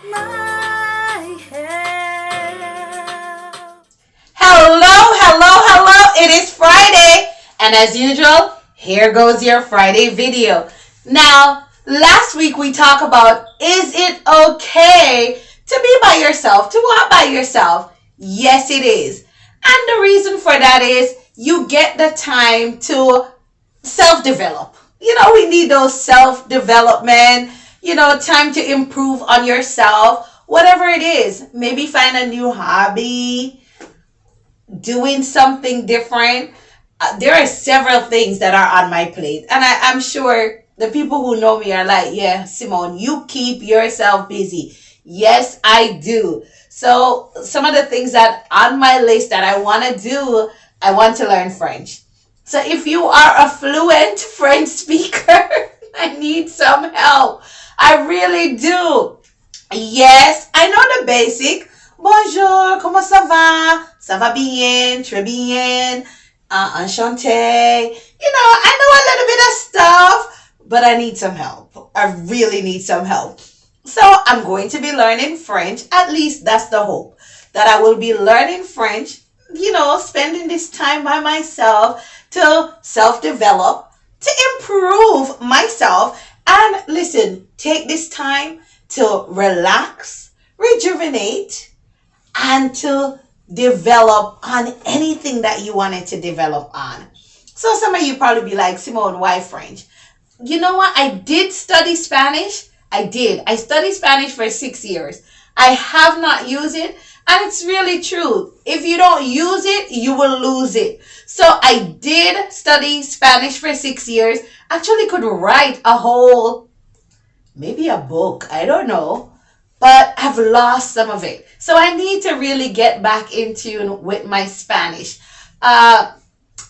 my help. Hello, hello, hello. It is Friday. And as usual, here goes your Friday video. Now, last week we talked about, is it okay to be by yourself, to walk by yourself? Yes, it is. And the reason for that is you get the time to self-develop. We need those self-development, time to improve on yourself, whatever it is. Maybe find a new hobby, doing something different. There are several things that are on my plate, and I'm sure the people who know me are like, yeah, Simone, you keep yourself busy. Yes, I do. So some of the things that on my list that I want to do, I want to learn French. So if you are a fluent French speaker, I need some help. I really do. Yes, I know the basic. Bonjour, comment ça va? Ça va bien, très bien, enchanté. I know a little bit of stuff, but I need some help. I really need some help. So I'm going to be learning French. At least that's the hope. That I will be learning French, spending this time by myself to self-develop, to improve myself. And listen, take this time to relax, rejuvenate, and to develop on anything that you wanted to develop on. So some of you probably be like, Simone, why French? You know what? I did study Spanish. I did. I studied Spanish for 6 years. I have not used it. And it's really true. If you don't use it, you will lose it. So I did study Spanish for 6 years. Actually could write a whole, maybe a book. I don't know. But I've lost some of it. So I need to really get back in tune with my Spanish.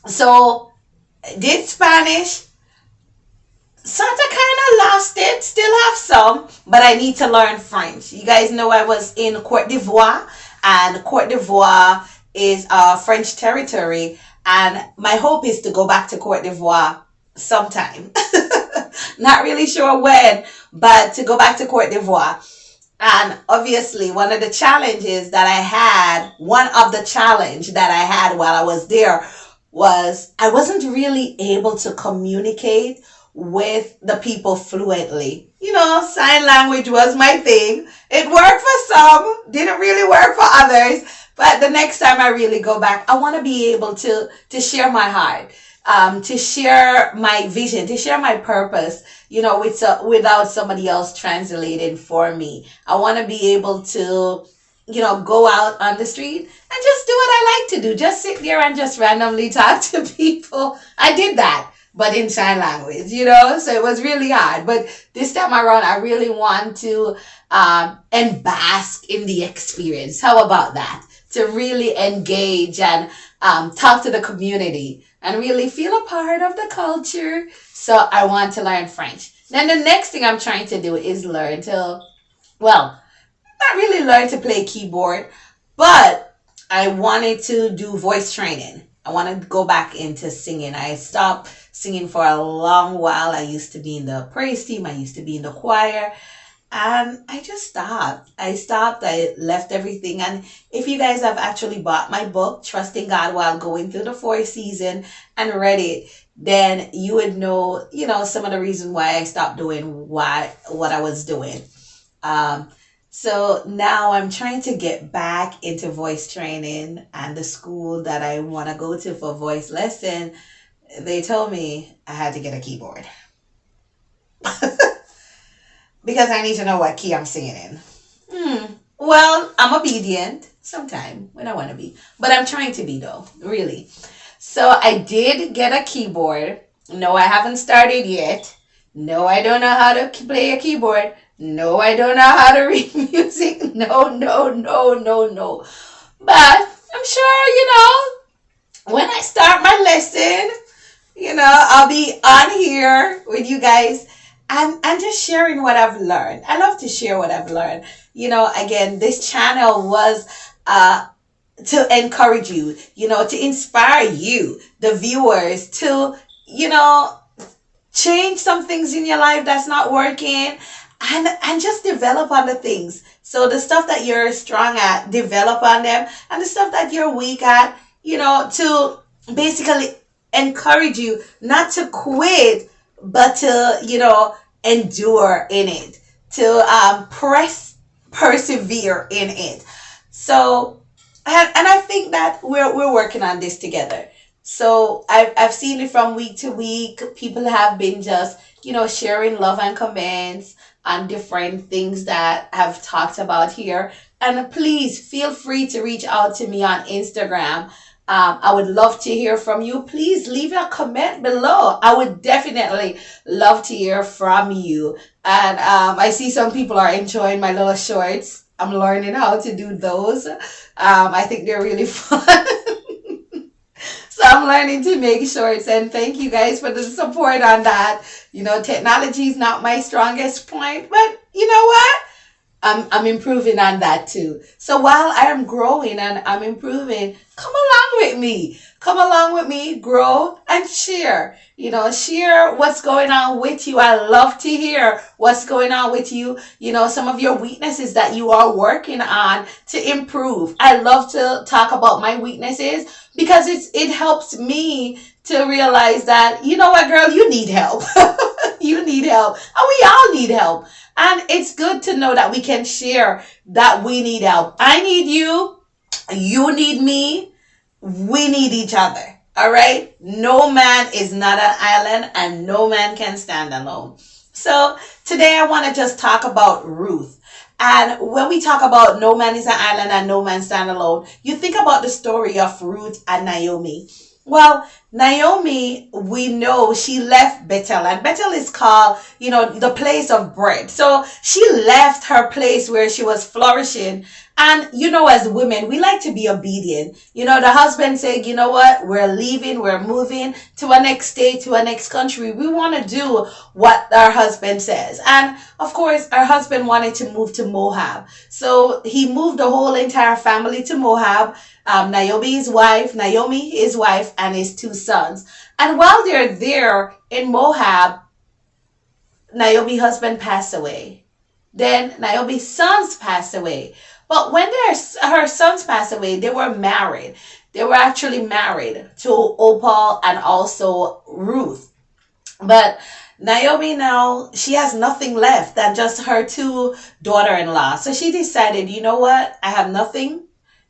So did Spanish, sort of kind of lost it, still have some, but I need to learn French. You guys know I was in Côte d'Ivoire, and Côte d'Ivoire is a French territory, and my hope is to go back to Côte d'Ivoire sometime. Not really sure when, but to go back to Côte d'Ivoire. And obviously, one of the challenges that I had, one of the challenge that I had while I was there was I wasn't really able to communicate with the people fluently. Sign language was my thing. It worked for some, didn't really work for others. But the next time I really go back, I want to be able to share my heart, to share my vision, to share my purpose, without somebody else translating for me. I want to be able to, go out on the street and just do what I like to do. Just sit there and just randomly talk to people. I did that, but in sign language, so it was really hard. But this time around, I really want to and bask in the experience. How about that? To really engage and talk to the community and really feel a part of the culture. So I want to learn French. Then the next thing I'm trying to do is learn to, well, not really learn to play keyboard, but I wanted to do voice training. I want to go back into singing. I stopped singing for a long while. I used to be in the praise team. I used to be in the choir. And I just stopped. I left everything. And if you guys have actually bought my book, Trusting God While Going Through the Fourth Season, and read it, then you would know, some of the reason why I stopped doing what I was doing. So now I'm trying to get back into voice training, and the school that I want to go to for voice lesson, they told me I had to get a keyboard. Because I need to know what key I'm singing in. Well, I'm obedient sometime when I want to be. But I'm trying to be, though, really. So I did get a keyboard. No, I haven't started yet. No, I don't know how to play a keyboard. No, I don't know how to read music. No, no, no, no, no. But I'm sure, when I start my lesson, I'll be on here with you guys and just sharing what I've learned. I love to share what I've learned. Again, this channel was to encourage you, to inspire you, the viewers, to, change some things in your life that's not working and just develop on the things. So the stuff that you're strong at, develop on them, and the stuff that you're weak at, to basically encourage you not to quit, but to endure in it, to persevere in it. So, and I think that we're working on this together. So I've seen it from week to week. People have been just sharing love and comments on different things that I've talked about here. And please feel free to reach out to me on Instagram. I would love to hear from you. Please leave a comment below. I would definitely love to hear from you. And I see some people are enjoying my little shorts. I'm learning how to do those. I think they're really fun. So I'm learning to make shorts, and thank you guys for the support on that. Technology is not my strongest point, but you know what? I'm improving on that too. So while I am growing and I'm improving, come along with me. Come along with me, grow and share. Share what's going on with you. I love to hear what's going on with you. Some of your weaknesses that you are working on to improve. I love to talk about my weaknesses because it helps me to realize that, you know what, girl, you need help. You need help. And we all need help. And it's good to know that we can share that we need help. I need you. You need me. We need each other. All right? No man is not an island and no man can stand alone. So today I want to just talk about Ruth. And when we talk about no man is an island and no man stand alone, you think about the story of Ruth and Naomi. Well, Naomi, we know she left Bethel, and Bethel is called, the place of bread. So she left her place where she was flourishing. And, as women, we like to be obedient. The husband said, you know what, we're leaving, we're moving to a next state, to a next country. We want to do what our husband says. And of course, our husband wanted to move to Moab. So he moved the whole entire family to Moab. Naomi, his wife, and his two sons. And while they're there in Moab, Naomi's husband passed away. Then Naomi's sons passed away. But when her sons passed away, they were married. They were actually married to Opal and also Ruth. But Naomi now, she has nothing left than just her two daughter-in-law. So she decided, you know what? I have nothing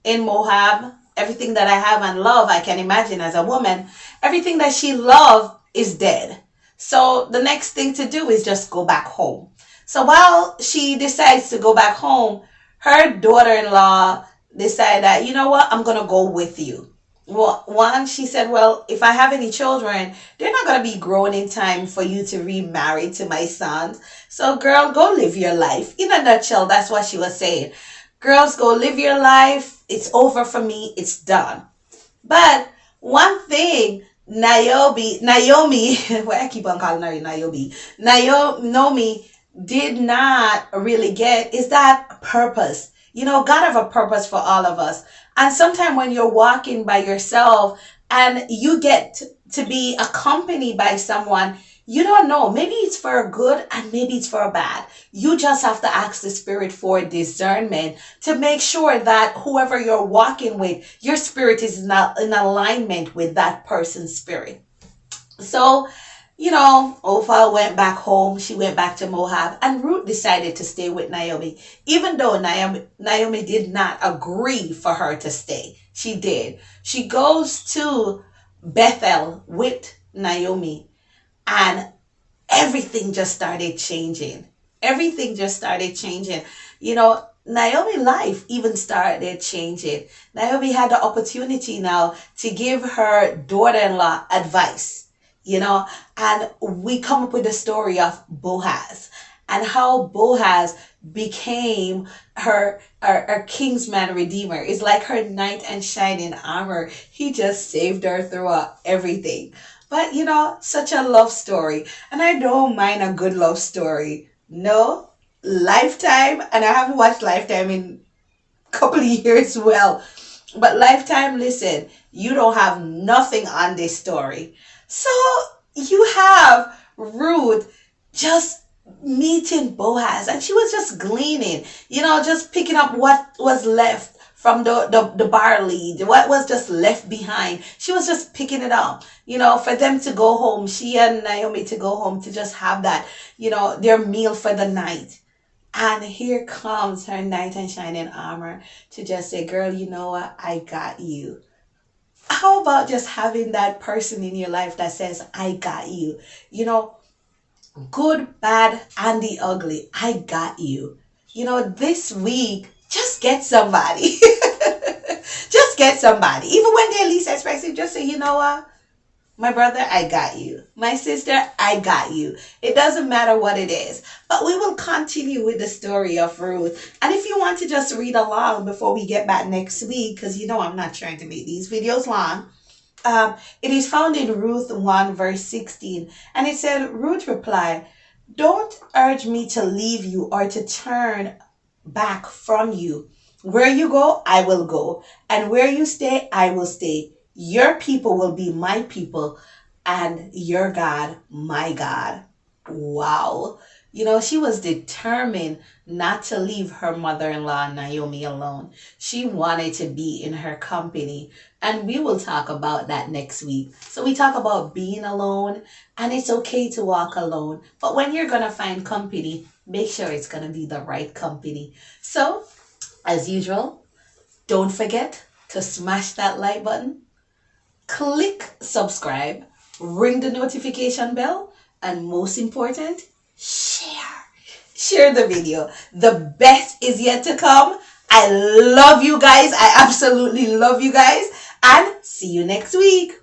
in Moab. Everything that I have and love, I can imagine as a woman, everything that she loved is dead. So the next thing to do is just go back home. So while she decides to go back home, her daughter-in-law decided that, you know what, I'm going to go with you. Well, one, she said, well, if I have any children, they're not going to be grown in time for you to remarry to my sons. So girl, go live your life. In a nutshell, that's what she was saying. Girls, go live your life. It's over for me. It's done. But one thing Naomi, why I keep on calling her Naomi did not really get is that purpose. God have a purpose for all of us. And sometimes when you're walking by yourself and you get to be accompanied by someone, you don't know. Maybe it's for a good and maybe it's for a bad. You just have to ask the Spirit for discernment to make sure that whoever you're walking with, your spirit is not in alignment with that person's spirit. So, Opal went back home. She went back to Moab, and Ruth decided to stay with Naomi, even though Naomi did not agree for her to stay. She did. She goes to Bethel with Naomi. And everything just started changing. Everything just started changing. Naomi's life even started changing. Naomi had the opportunity now to give her daughter-in-law advice, and we come up with the story of Boaz and how Boaz became her kingsman redeemer. It's like her knight and shining armor. He just saved her throughout everything. But, such a love story. And I don't mind a good love story. No, Lifetime, and I haven't watched Lifetime in a couple of years well. But Lifetime, listen, you don't have nothing on this story. So you have Ruth just meeting Boaz, and she was just gleaning, just picking up what was left from the barley, what was just left behind. She was just picking it up, for them to go home, she and Naomi to go home to just have that, their meal for the night. And here comes her knight in shining armor to just say, girl, you know what? I got you. How about just having that person in your life that says, I got you? Good, bad, and the ugly. I got you. This week, just get somebody. Just get somebody. Even when they're least expected, just say, you know what? My brother, I got you. My sister, I got you. It doesn't matter what it is. But we will continue with the story of Ruth. And if you want to just read along before we get back next week, because I'm not trying to make these videos long, it is found in Ruth 1 verse 16. And it said, Ruth replied, don't urge me to leave you or to turn back from you. Where you go, I will go. And where you stay, I will stay. Your people will be my people, and your God, my God. Wow. She was determined not to leave her mother-in-law, Naomi, alone. She wanted to be in her company. And we will talk about that next week. So we talk about being alone, and it's okay to walk alone. But when you're going to find company, make sure it's going to be the right company. So, as usual, don't forget to smash that like button. Click subscribe, ring the notification bell, and most important, share. Share the video. The best is yet to come. I love you guys. I absolutely love you guys. And see you next week.